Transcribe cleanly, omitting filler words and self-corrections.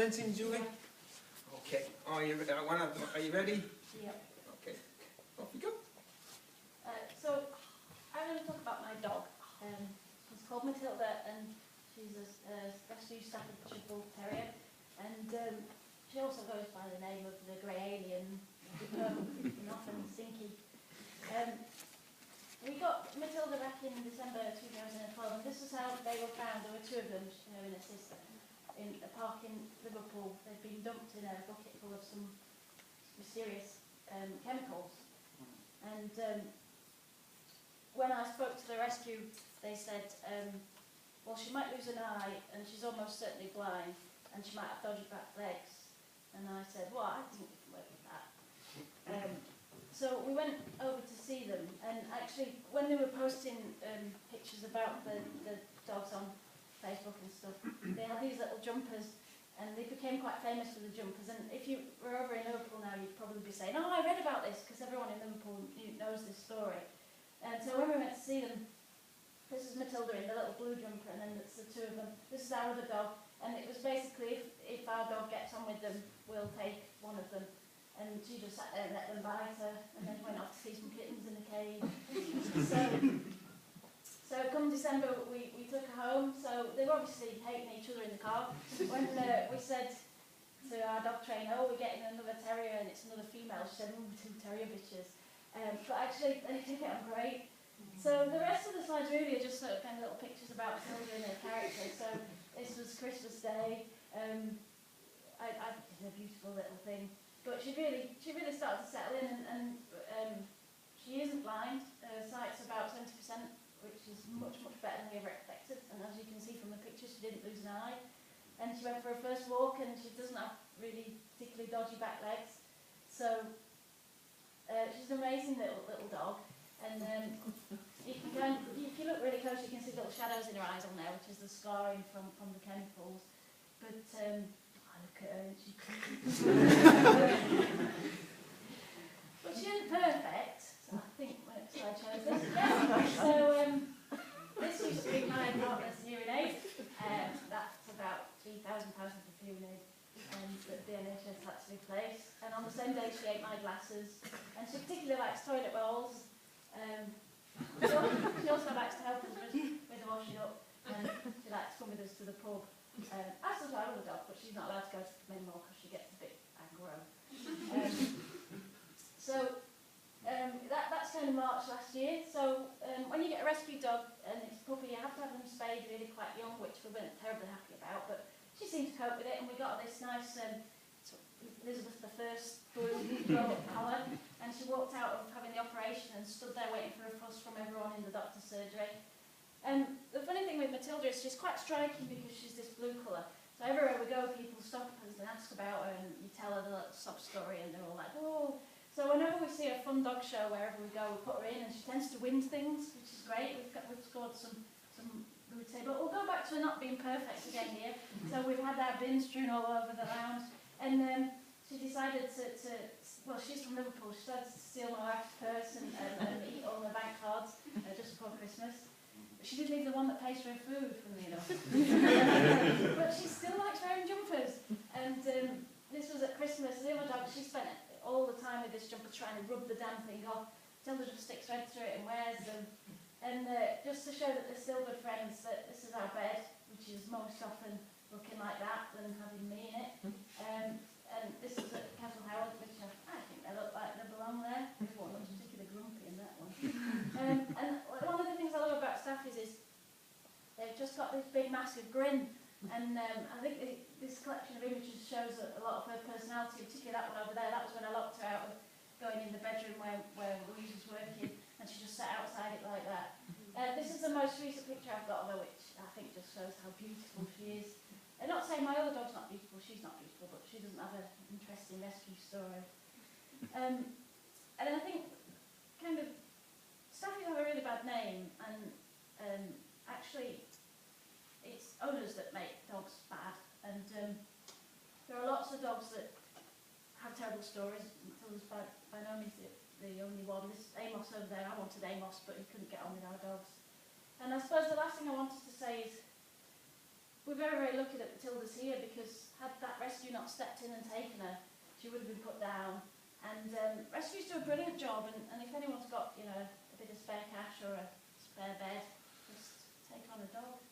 presenting, Julie? Okay. Are you ready? Yep. Okay. Off you go. So, I'm going to talk about my dog. She's called Matilda, and she's a rescue Staffordshire Bull Terrier. And she also goes by the name of the Grey Alien, and often Stinky. We got Matilda back in December 2012, and this is how they were found. There were two of them in a system in a park in Liverpool. They'd been dumped in a bucket full of some mysterious chemicals. And when I spoke to the rescue, they said, well, she might lose an eye, and she's almost certainly blind, and she might have dodgy back legs. And I said, well, I think we can work with that. So we went over to see them, and actually, when they were posting pictures about the dogs on Facebook and stuff, they had these little jumpers, and they became quite famous for the jumpers. And if you were over in Liverpool now, you'd probably be saying, oh, I read about this, because everyone in Liverpool knows this story. And so when we went to see them, this is Matilda in the little blue jumper, and then it's the two of them. This is our other dog, and it was basically, if our dog gets on with them, we'll take one of them. And she just sat there and let them bite her, and then went off to see some kittens in the cage. So come December, we took her home. So they were obviously hating each other in the car. When we said to our dog trainer, oh, we're getting another terrier, and it's another female, she said, oh, two terrier bitches. But actually, they get on great. So the rest of the slides really are just sort of kind of little pictures about Matilda and her character. So this was Christmas Day. I think it's a beautiful little thing. But she really started to settle in, and she isn't blind. Her sight's about 20%, which is much better than we ever expected. And as you can see from the picture, she didn't lose an eye. And she went for her first walk, and she doesn't have really particularly dodgy back legs. So she's an amazing little dog. And if you look really close, you can see little shadows in her eyes on there, which is the scarring from the chemicals. But look at her, and she but she isn't perfect, so I think so I chose this. So this used to be my partner's hearing aid. That's about £3,000 worth of hearing aid that the NHS had to replace. And on the same day she ate my glasses, and she particularly likes toilet rolls. She also likes to help us with the washing up, and she likes to come with us to the pub. As does our other dog, but she's not allowed to go to the main mall because she gets a bit aggro. That's kind of March last year. So when you get a rescue dog and it's a puppy, you have to have them spayed really quite young, which we weren't terribly happy about, but she seemed to cope with it, and we got this nice Elizabeth I blue roll-up collar, and she walked out of having the operation and stood there waiting for a fuss from everyone in the doctor's surgery. The funny thing with Matilda is she's quite striking because she's this blue colour. So everywhere we go, people stop us and ask about her, and you tell her the little sob story, and they're all like, oh. So whenever we see a fun dog show, wherever we go, we put her in, and she tends to win things, which is great. We've scored some we would say, but we'll go back to her not being perfect again here. So we've had our bins strewn all over the lounge, and she decided well, she's from Liverpool, she started to steal my wife's purse and eat all the bank cards just before Christmas. But she did leave the one that pays for her food, funnily enough. But she still likes wearing jumpers. And this was at Christmas. The other dog, she spent all the time with this jumper trying to rub the damn thing off. Tilda just sticks right through it and wears them. And just to show that they're still good friends, that this is our bed, which is most often looking like that than having me in it. And this is at Castle Howard, which I think they look like they belong there. Everyone looks particularly grumpy in that one. And one of the things I love about Staffies is they've just got this big massive grin, and I think this collection of images shows a lot of her personality, particularly that one over there. That was when I locked her out of going in the bedroom where Louise was working, and she just sat outside it like that. This is the most recent picture I've got of her, which I think just shows how beautiful she is. I'm not saying my other dog's not beautiful, she's not beautiful, but she doesn't have an interesting rescue story. And I think kind of Staffies have a really bad name, and actually it's owners that make dogs bad. And there are lots of dogs that have terrible stories. Matilda's by no means the only one. This Amos over there, I wanted Amos, but he couldn't get on with our dogs. And I suppose the last thing I wanted to say is we're very, very lucky that Matilda's here, because had that rescue not stepped in and taken her, she would have been put down. And rescues do a brilliant job, and if anyone's got, you know, a bit of spare cash or a spare bed, just take on a dog.